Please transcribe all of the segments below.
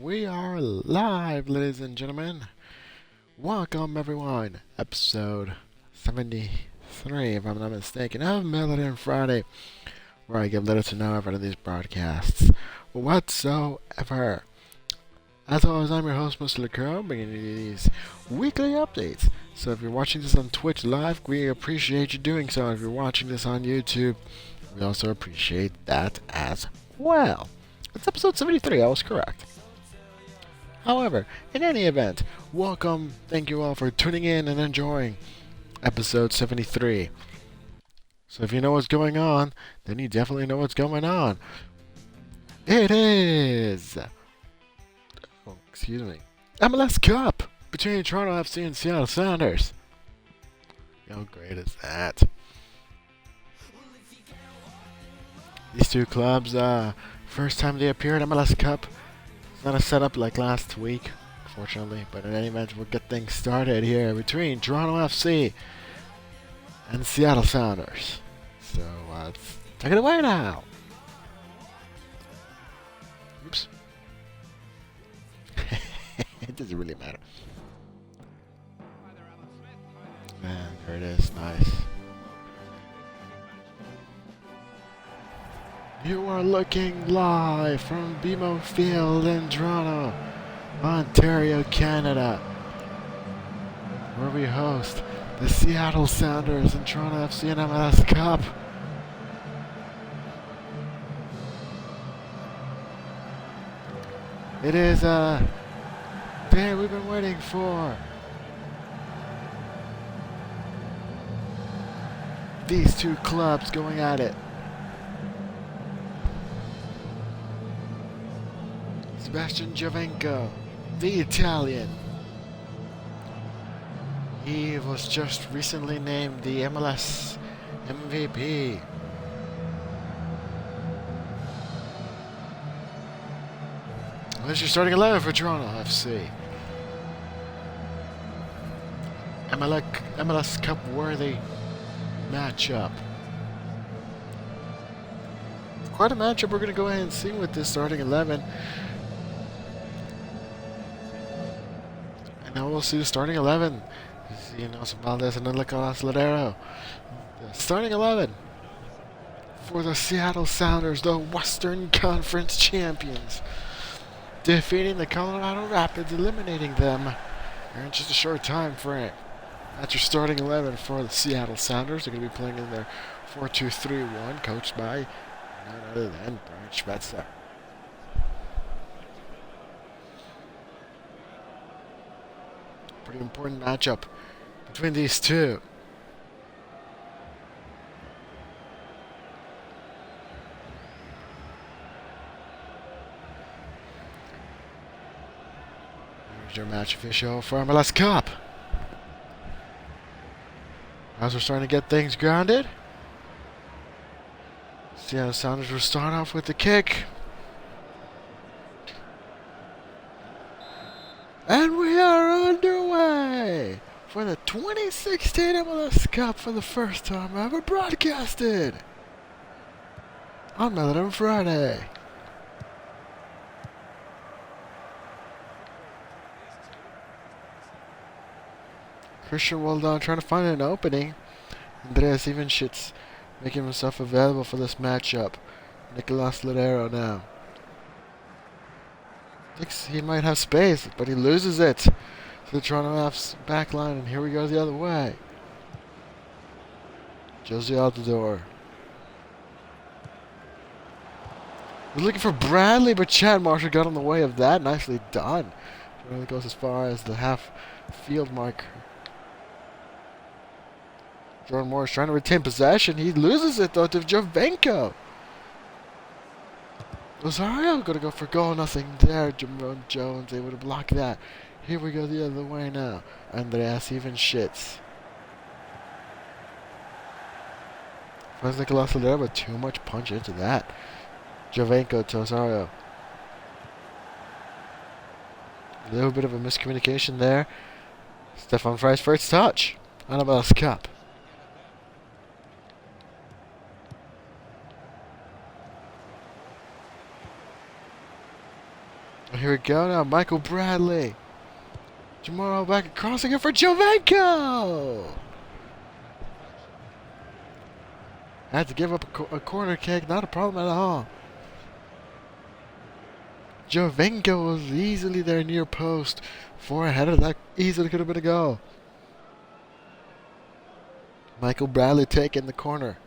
We are live, ladies and gentlemen. Welcome, everyone. Episode 73, if I'm not mistaken, of Melody on Friday, where I give little to no effort on these broadcasts whatsoever. As always, I'm your host, Mr. LeCrow, bringing you these weekly updates. So if you're watching this on Twitch Live, we appreciate you doing so. If you're watching this on YouTube, we also appreciate that as well. It's episode 73, I was correct. However, in any event, welcome, thank you all for tuning in and enjoying episode 73. So if you know what's going on, then you definitely know what's going on. It is... excuse me. MLS Cup between Toronto FC and Seattle Sounders. How great is that? These two clubs, first time they appeared at MLS Cup. It's not a setup like last week, unfortunately, but in any event, we'll get things started here between Toronto FC and Seattle Sounders. So, let's take it away now. Oops. It doesn't really matter. Man, there it is. Nice. You are looking live from BMO Field in Toronto, Ontario, Canada, where we host the Seattle Sounders and Toronto FC and MLS Cup. It is a day we've been waiting for. These two clubs going at it. Sebastian Giovenco, the Italian. He was just recently named the MLS MVP. There's your starting 11 for Toronto FC. MLS Cup worthy matchup. Quite a matchup we're going to go ahead and see with this starting 11. Now we'll see the starting 11. Nelson Valdez and LeCrow. The starting 11 for the Seattle Sounders, the Western Conference champions, defeating the Colorado Rapids, eliminating them in just a short time frame. That's your starting 11 for the Seattle Sounders. They're going to be playing in their 4-2-3-1, coached by none other than Brian Schmetzer. Pretty important matchup between these two. Here's your match official for MLS Cup. As we're starting to get things grounded, Seattle Sounders will start off with the kick. And we are underway for the 2016 MLS Cup for the first time ever broadcasted on Melody on Friday. Christian Waldon trying to find an opening. Andreas Ivanschitz making himself available for this matchup. Nicolas Ladero now. Thinks he might have space, but he loses it to the Toronto F's back line, and here we go the other way. Josie Altidore. We're looking for Bradley, but Chad Marshall got in the way of that. Nicely done. Really goes as far as the half field mark. Jordan Morris trying to retain possession. He loses it, though, to Giovenco. Rosario going to go for goal. Nothing there. Jerome Jones able to block that. Here we go the other way now. Andreas Ivanschitz. Finds Nicolas Ladero, but too much punch into that. Giovenco to Rosario. A little bit of a miscommunication there. Stefan Fry's first touch on MLS Cup. Here we go now. Michael Bradley. Jamaro back crossing it for Jovenko. Had to give up a corner kick. Not a problem at all. Jovenko was easily there near post. 4 ahead of that. Easily could have been a goal. Michael Bradley taking the corner.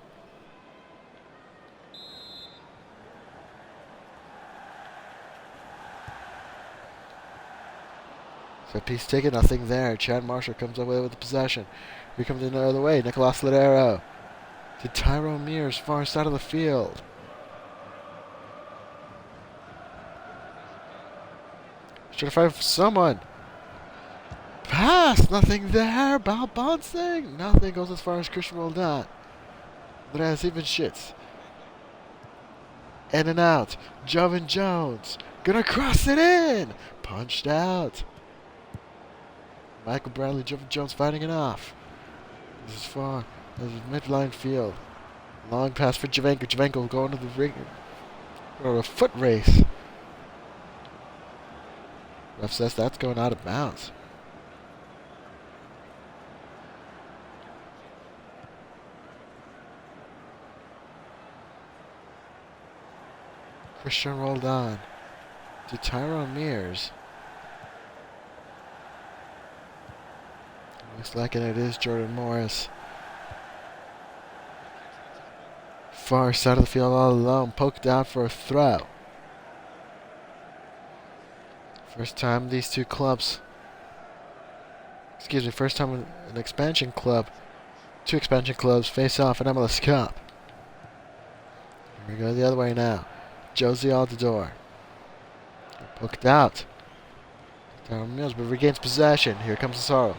Set piece taken, nothing there. Chad Marshall comes away with the possession. Here comes another way. Nicolas Ladero to Tyrone Mears, far side of the field. Trying to fight for someone. Pass, nothing there. Bouncing, nothing goes as far as Christian Roldan. Andreas even shits. In and out. Jovan Jones gonna cross it in. Punched out. Michael Bradley, Jovan Jones fighting it off. This is far. This is midline field. Long pass for Jovenko. Jovenko going to the ring. Or a foot race. Ref says that's going out of bounds. Christian Roldan to Tyrone Mears. Looks like it is Jordan Morris. Far side of the field all alone. Poked out for a throw. First time these two clubs. First time an expansion club. 2 expansion clubs face off in MLS Cup. Here we go the other way now. Josie Altidore. Poked out. Tyrone Mears, but regains possession. Here comes Asaro.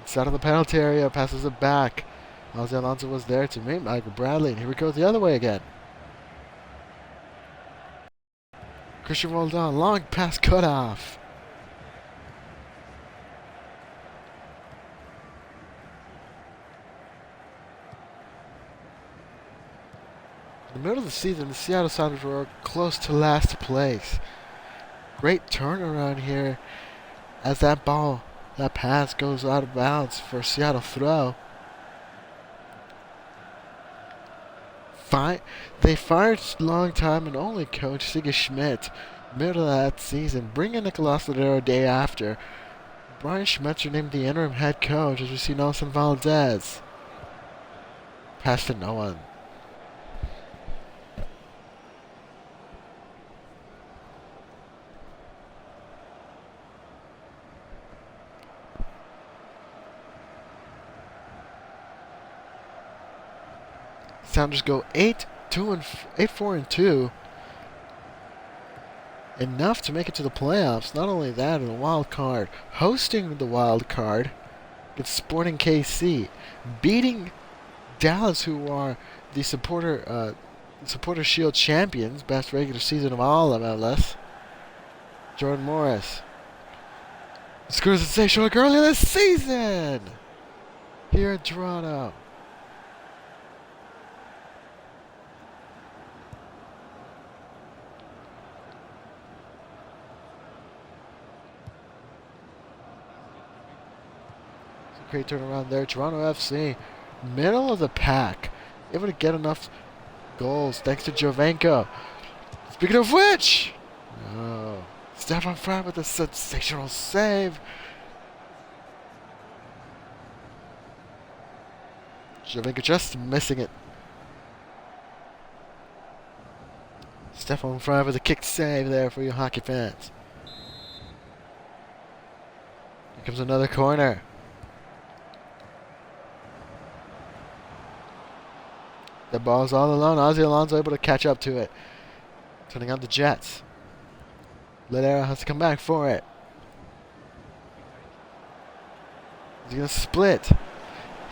Inside of the penalty area, passes it back. Jose Alonso was there to meet Michael Bradley, and here we go the other way again. Christian Roldan, long pass cut off. In the middle of the season, the Seattle Sounders were close to last place. Great turnaround here as that pass goes out of bounds for a Seattle throw. They fired long time and only coach Sigge Schmidt middle of that season, bringing Nicolas Ladero day after. Brian Schmetzer named the interim head coach as we see Nelson Valdez. Pass to no one. Sounders go 8-4-2. Enough to make it to the playoffs. Not only that, in the wild card, hosting the wild card against Sporting KC, beating Dallas, who are the supporter Shield champions, best regular season of all MLS. Jordan Morris scores a sensational earlier this season here in Toronto. Great turnaround there. Toronto FC, middle of the pack, able to get enough goals thanks to Jovenko. Speaking of which, Stefan Fry with a sensational save. Jovenko just missing it. Stefan Fry with a kick save there for you hockey fans. Here comes another corner. The ball's all alone. Ozzy Alonso able to catch up to it. Turning on the Jets. Ladero has to come back for it. He's going to split.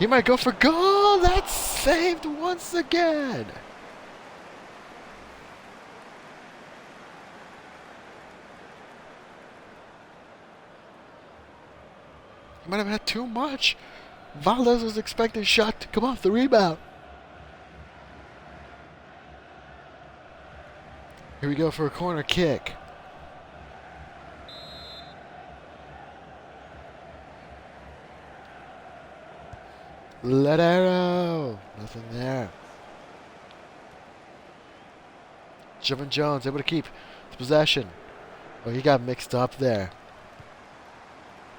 He might go for goal. That's saved once again. He might have had too much. Valdez was expecting shot to come off the rebound. Here we go for a corner kick. LeCrow. Nothing there. Jevon Jones able to keep his possession. Oh, he got mixed up there.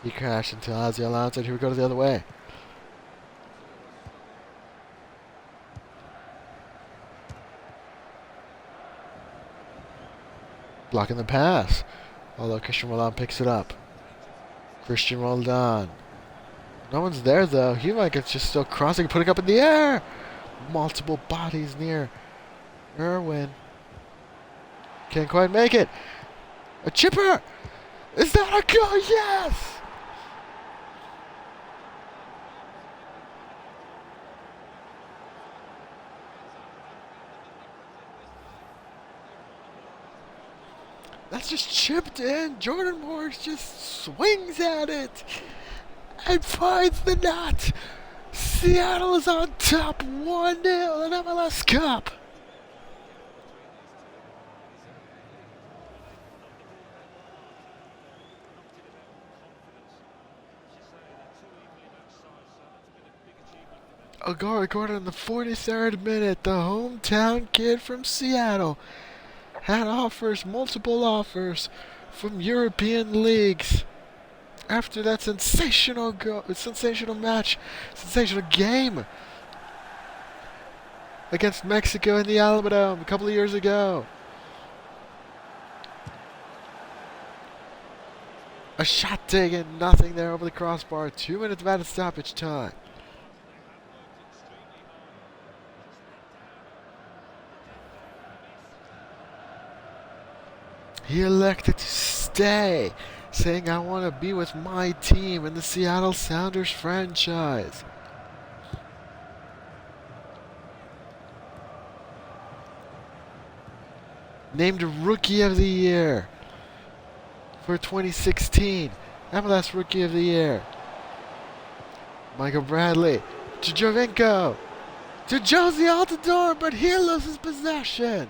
He crashed into Ozzy Alonso. Here we go to the other way. Blocking the pass. Although Christian Roldan picks it up. Christian Roldan. No one's there though. He like it's just still crossing, putting up in the air. Multiple bodies near Irwin. Can't quite make it. A chipper! Is that a goal? Yes! That's just chipped in. Jordan Morris just swings at it and finds the net. Seattle is on top 1-0 in MLS Cup. A goal recorded in the 43rd minute. The hometown kid from Seattle had multiple offers from European leagues. After that sensational match, sensational game against Mexico in the Alamodome a couple of years ago. A shot taken, nothing there over the crossbar. 2 minutes of added stoppage time. He elected to stay, saying, I want to be with my team in the Seattle Sounders franchise. Named Rookie of the Year for 2016. MLS Rookie of the Year. Michael Bradley to Jovinko. To Josie Altidore, but he loses possession.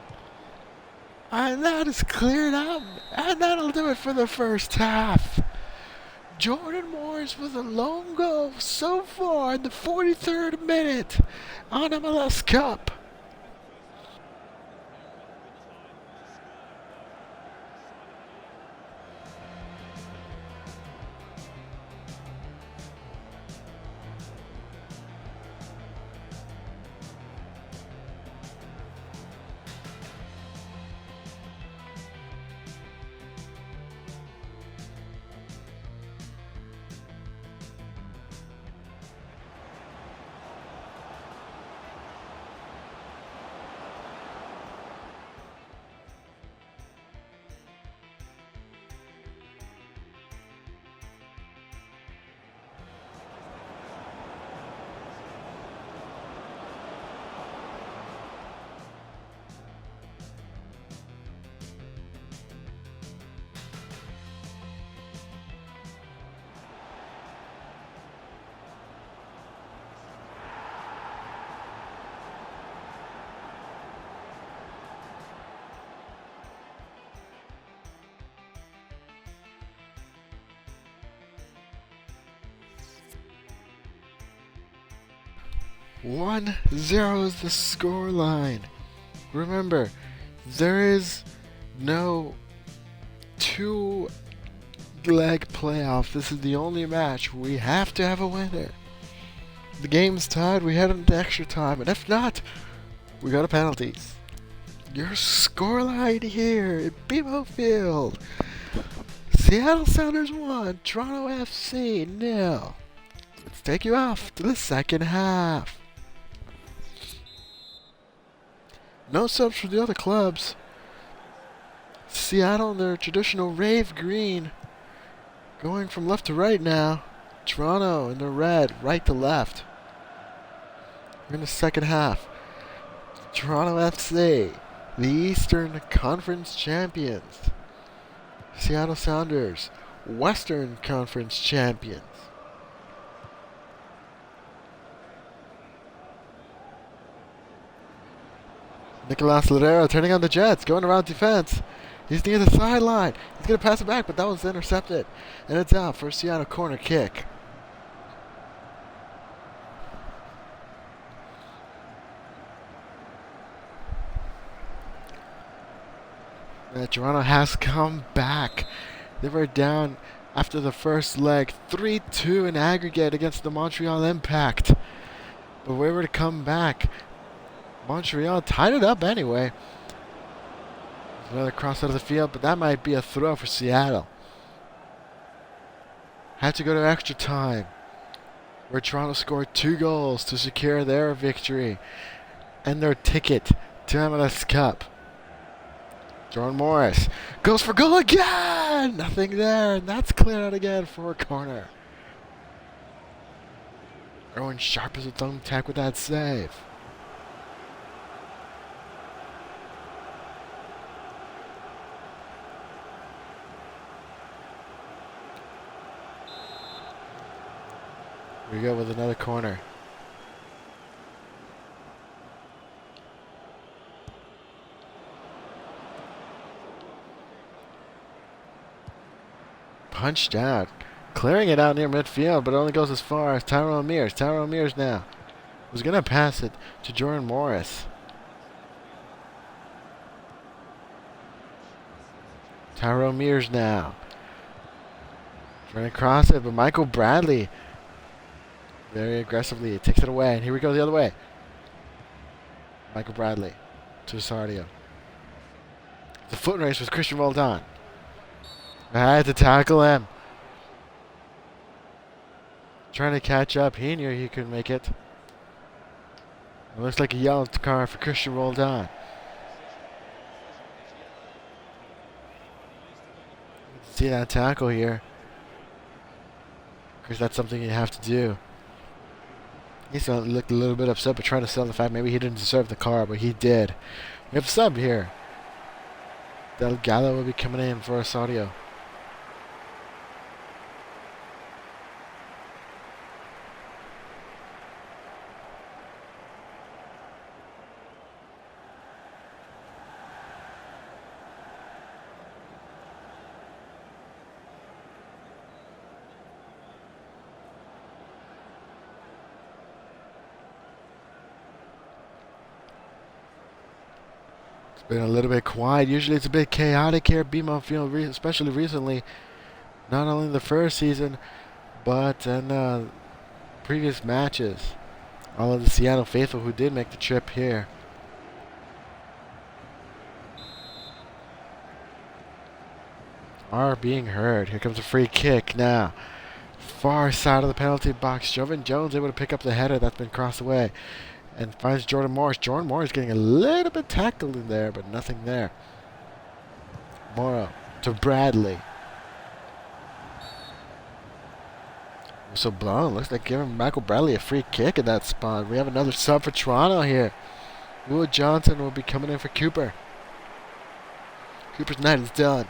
And that is cleared up. And that'll do it for the first half. Jordan Morris with a lone goal so far in the 43rd minute on MLS Cup. One zero is the scoreline. Remember, there is no two-leg playoff. This is the only match. We have to have a winner. The game's tied. We head into extra time, and if not, we go to penalties. Your scoreline here at BMO Field: Seattle Sounders 1, Toronto FC 0. Let's take you off to the second half. No subs for the other clubs. Seattle in their traditional rave green, going from left to right now. Toronto in the red, right to left. We're in the second half. Toronto FC, the Eastern Conference champions. Seattle Sounders, Western Conference champions. Nicolas Ladero turning on the Jets, going around defense. He's near the sideline. He's going to pass it back, but that was intercepted. And it's out for a Seattle corner kick. Toronto has come back. They were down after the first leg, 3-2 in aggregate against the Montreal Impact. But we were to come back. Montreal tied it up anyway. Another cross out of the field, but that might be a throw for Seattle. Had to go to extra time, where Toronto scored 2 goals to secure their victory and their ticket to MLS Cup. Jordan Morris goes for goal again! Nothing there, and that's cleared out again for a corner. Erwin Sharp is a thumb attack with that save. Here we go with another corner. Punched out. Clearing it out near midfield, but it only goes as far as Tyrone Mears. Tyrone Mears now was going to pass it to Jordan Morris. Tyrone Mears now trying to cross it, but Michael Bradley very aggressively takes it away. And here we go the other way. Michael Bradley to Sardio. The foot race with Christian Roldan. I had to tackle him. Trying to catch up. He knew he could make it. It looks like a yellow card for Christian Roldan. See that tackle here. Because that's something you have to do. He's looked a little bit upset, but trying to sell the fact maybe he didn't deserve the card, but he did. We have a sub here. Delgado will be coming in for Osorio. Been a little bit quiet. Usually it's a bit chaotic here at BMO Field, especially recently. Not only the first season, but in previous matches. All of the Seattle faithful who did make the trip here. Are being heard. Here comes a free kick now. Far side of the penalty box. Jovan Jones able to pick up the header that's been crossed away. And finds Jordan Morris. Jordan Morris getting a little bit tackled in there, but nothing there. Morrow to Bradley. So blown. Looks like giving Michael Bradley a free kick in that spot. We have another sub for Toronto here. Will Johnson will be coming in for Cooper. Cooper's night is done.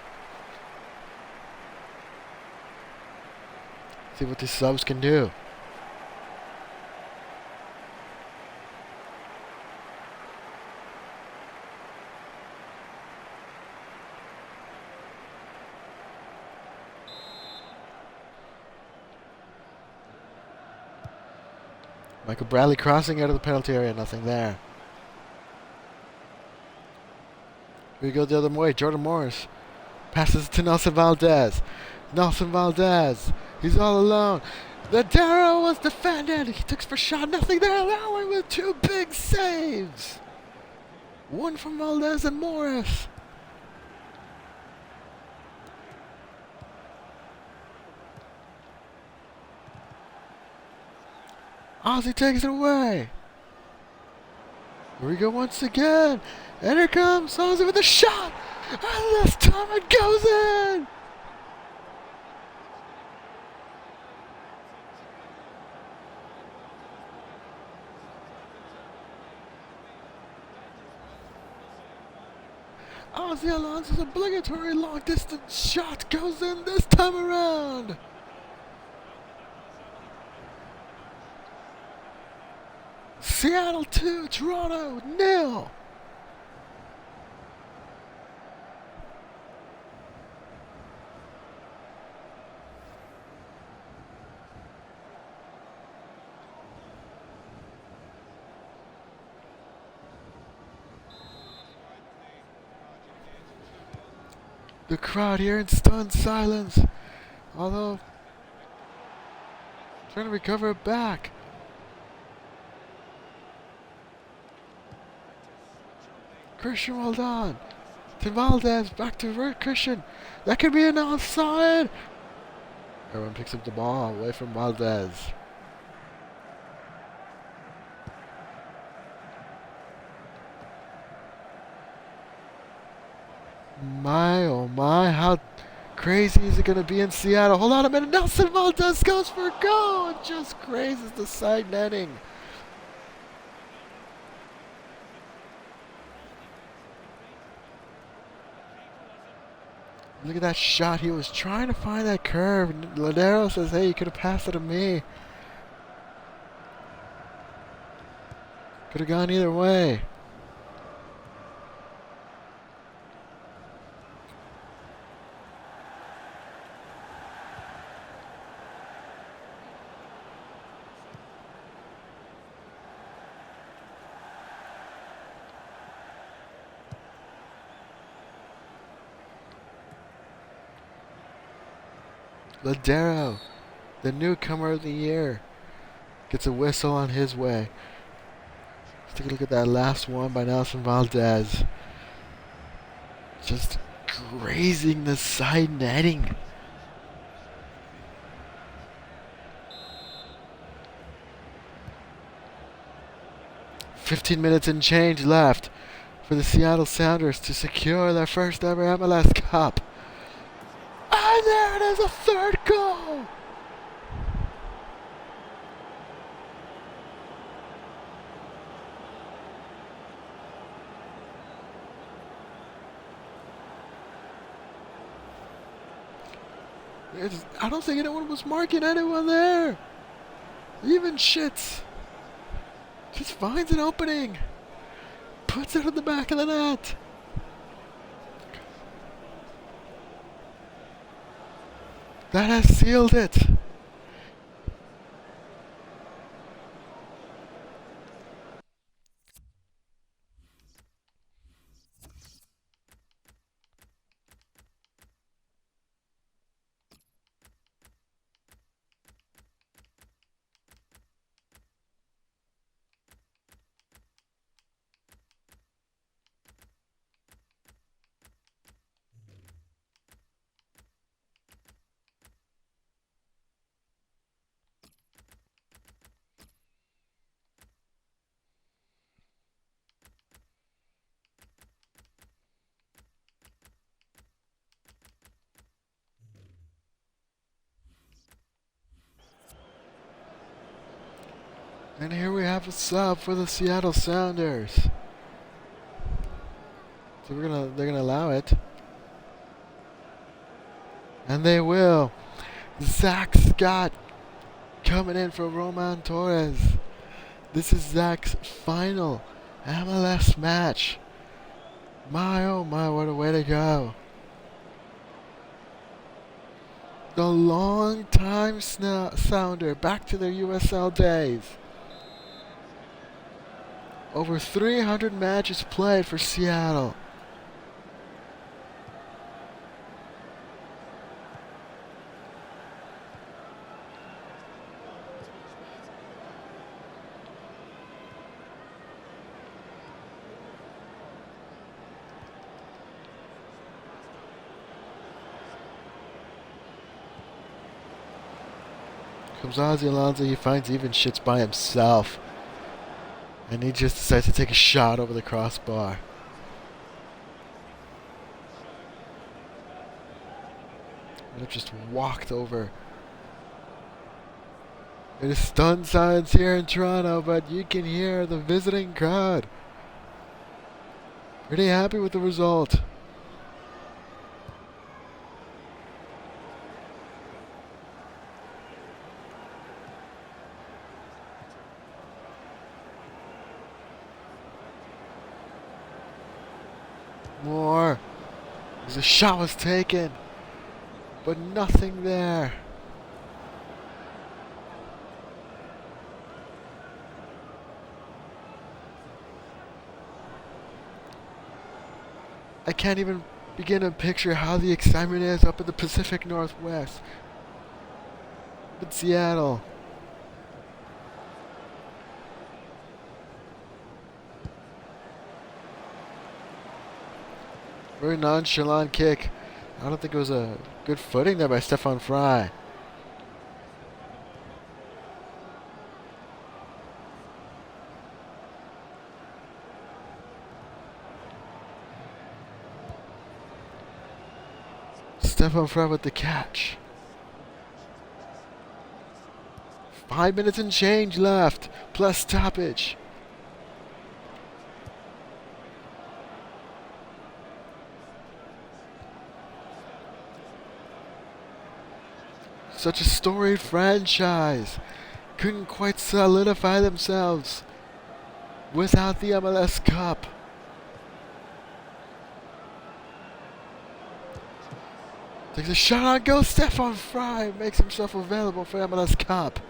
See what these subs can do. Michael Bradley crossing out of the penalty area, nothing there. Here we go the other way. Jordan Morris passes to Nelson Valdez. Nelson Valdez, he's all alone. The Darrow was defended. He took for shot, nothing there. Allowing with 2 big saves. One from Valdez and Morris. Ozzy takes it away. Here we go once again. And here comes Ozzy with a shot. And this time it goes in. Ozzy Alonso's obligatory long-distance shot goes in this time around. Seattle 2, Toronto 0. The crowd here in stunned silence. Although, trying to recover it back. Christian, well done. To Valdez, back to Christian. That could be an offside. Everyone picks up the ball away from Valdez. My, oh my, how crazy is it going to be in Seattle? Hold on a minute. Nelson Valdez goes for a goal and just grazes the side netting. Look at that shot. He was trying to find that curve. Ladero says, hey, you could have passed it to me. Could have gone either way. Ladero, the newcomer of the year, gets a whistle on his way. Let's take a look at that last one by Nelson Valdez. Just grazing the side netting. .15 minutes and change left for the Seattle Sounders to secure their first ever MLS Cup. And there it is, a third goal! I don't think anyone was marking anyone there. Even Shits just finds an opening. Puts it in the back of the net. That has sealed it. And here we have a sub for the Seattle Sounders. So they're gonna allow it. And they will. Zach Scott coming in for Roman Torres. This is Zach's final MLS match. My oh my, what a way to go. The long-time Sounder back to their USL days. Over 300 matches played for Seattle. Comes Ozzy Alonso, he finds even Shits by himself. And he just decides to take a shot over the crossbar. And it just walked over. It is stunned silence here in Toronto, but you can hear the visiting crowd. Pretty happy with the result. More. As a shot was taken, but nothing there. I can't even begin to picture how the excitement is up in the Pacific Northwest, up in Seattle. Very nonchalant kick. I don't think it was a good footing there by Stefan Fry. Stefan Fry with the catch. 5 minutes and change left, plus stoppage. Such a storied franchise. Couldn't quite solidify themselves without the MLS Cup. Takes a shot on goal. Stefan Fry makes himself available for MLS Cup.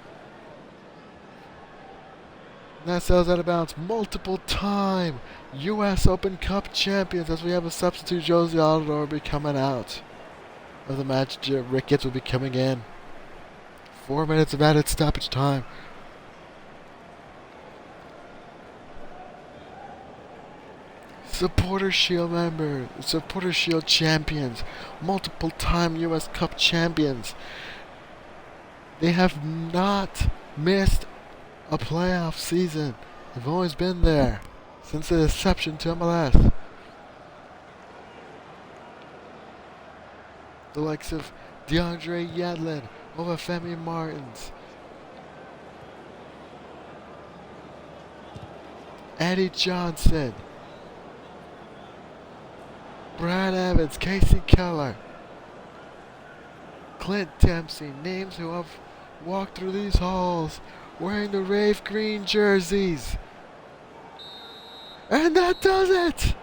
And that sells out of bounds. Multiple time U.S. Open Cup champions, as we have a substitute. Josie Altidore will be coming out of the match. Ricketts will be coming in. 4 minutes of added stoppage time. Supporter Shield member, Supporter Shield champions, multiple time U.S. Cup champions. They have not missed a playoff season. They've always been there since the inception to MLS. The likes of DeAndre Yedlin, Obafemi Martins, Eddie Johnson, Brad Evans, Casey Keller, Clint Dempsey, names who have walked through these halls wearing the Rave Green jerseys. And that does it!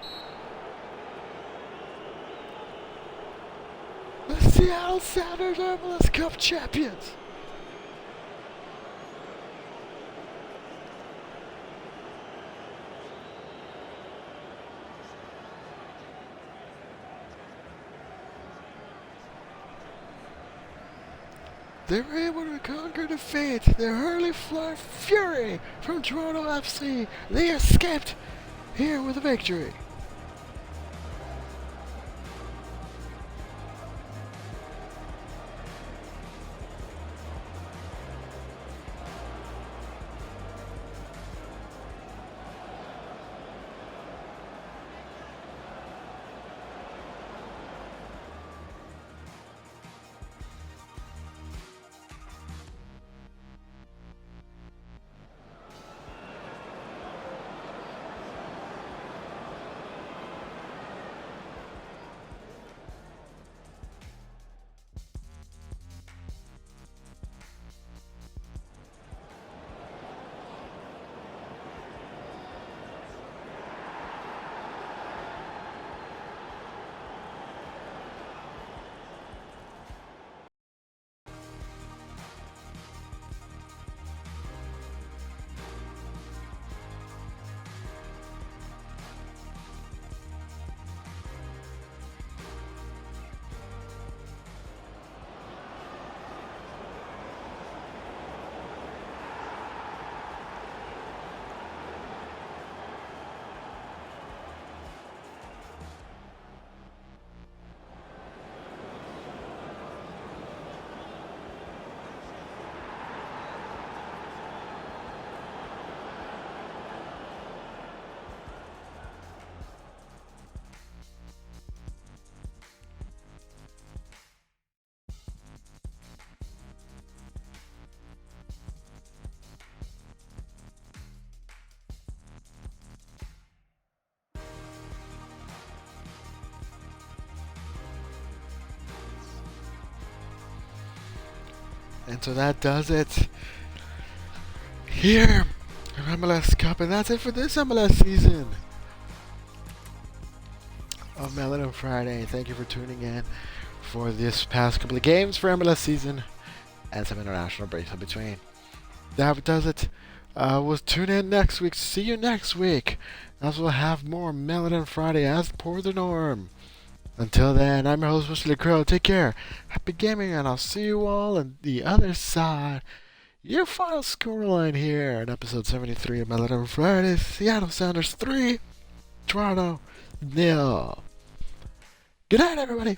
The Seattle Sounders are MLS Cup champions! They were able to conquer defeat their early fury from Toronto FC. They escaped here with a victory. And so that does it here in MLS Cup. And that's it for this MLS season of Melon Friday. Thank you for tuning in for this past couple of games for MLS season and some international breaks in between. That does it. We'll tune in next week. See you next week, as we'll have more Melon Friday as per the norm. Until then, I'm your host, Mr. LeCrow. Take care. Happy gaming, and I'll see you all on the other side. Your final scoreline here in episode 73 of Melody Friday. Seattle Sounders 3, Toronto 0. Good night, everybody.